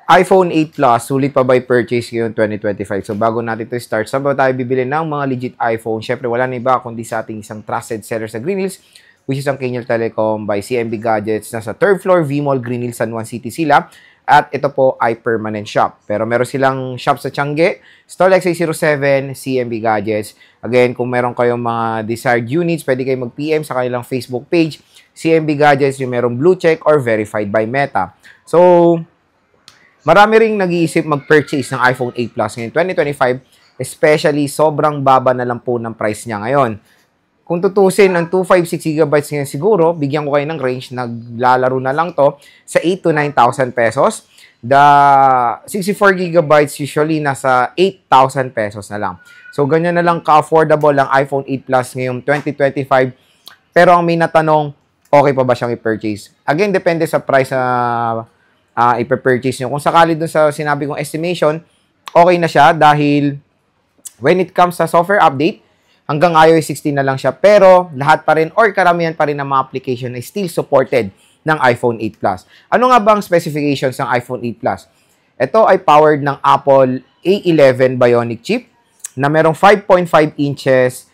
iPhone 8 Plus, sulit pa by purchase ngayon 2025. So, bago natin to start, saan ba tayo bibili ng mga legit iPhone? Syempre, wala na iba kundi sa ating isang trusted seller sa Green Hills, which is ang Kenyal Telecom by CMB Gadgets. Nasa 3rd floor, V-Mall, Green Hills, San Juan City sila. At ito po ay permanent shop. Pero meron silang shop sa Tiangge, Stall XA07, CMB Gadgets. Again, kung meron kayong mga desired units, pwede kayo mag-PM sa kanilang Facebook page, CMB Gadgets, yung merong blue check or verified by Meta. So, marami ring nag-iisip mag-purchase ng iPhone 8 Plus ngayon 2025, especially sobrang baba na lang po ng price niya ngayon. Kung tutusin, ang 256GB ngayon siguro, bigyan ko kayo ng range, naglalaro na lang to sa 8,000 to 9,000 pesos. The 64GB usually nasa 8,000 pesos na lang. So, ganyan na lang ka-affordable ang iPhone 8 Plus ngayong 2025. Pero ang may natanong, okay pa ba siyang i-purchase? Again, depende sa price na i-purchase nyo. Kung sakali dun sa sinabi kong estimation, okay na siya dahil when it comes sa software update, hanggang iOS 16 na lang siya. Pero lahat pa rin or karamihan pa rin ng mga application ay still supported ng iPhone 8 Plus. Ano nga bang specifications ng iPhone 8 Plus? Ito ay powered ng Apple A11 Bionic chip na merong 5.5 inches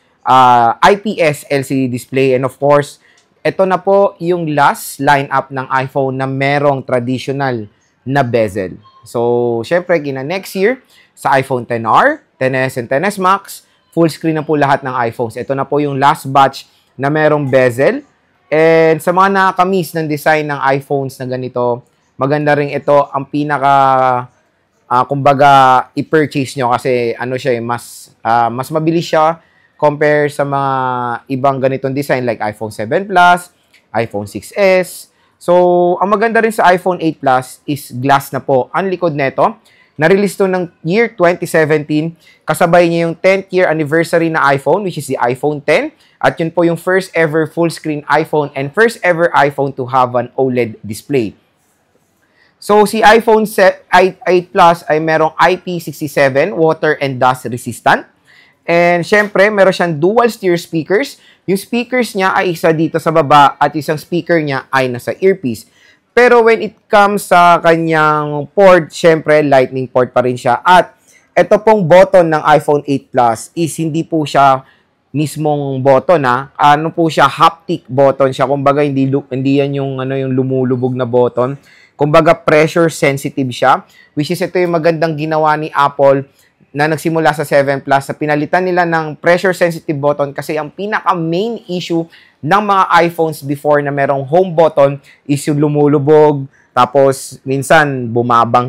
IPS LCD display, and of course, ito na po yung last lineup ng iPhone na merong traditional na bezel. So, syempre, next year, sa iPhone XR, XS, and XS Max, full screen na po lahat ng iPhones. Ito na po yung last batch na merong bezel. And sa mga nakakamiss ng design ng iPhones na ganito, maganda rin ito. Ang pinaka, kumbaga, i-purchase nyo kasi ano siya, mas mabilis siya compare sa mga ibang ganitong design like iPhone 7 Plus, iPhone 6s. So, ang maganda rin sa iPhone 8 Plus is glass na po. Ang likod nito, na-release to ng year 2017. Kasabay niya yung 10th year anniversary na iPhone, which is the iPhone 10. At yun po yung first ever full screen iPhone and first ever iPhone to have an OLED display. So, si iPhone 8 Plus ay merong IP67, water and dust resistant. And syempre, meron siyang dual stereo speakers. Yung speakers niya ay isa dito sa baba at isang speaker niya ay nasa earpiece. Pero when it comes sa kanyang port, syempre, lightning port pa rin siya. At ito pong button ng iPhone 8 Plus is hindi po siya mismong button, ano po siya, haptic button siya. Kumbaga, hindi yan yung lumulubog na button. Kumbaga, pressure sensitive siya. Which is ito yung magandang ginawa ni Apple na nagsimula sa 7 Plus, sa pinalitan nila ng pressure-sensitive button kasi ang pinaka-main issue ng mga iPhones before na merong home button is yung lumulubog, tapos minsan bumabang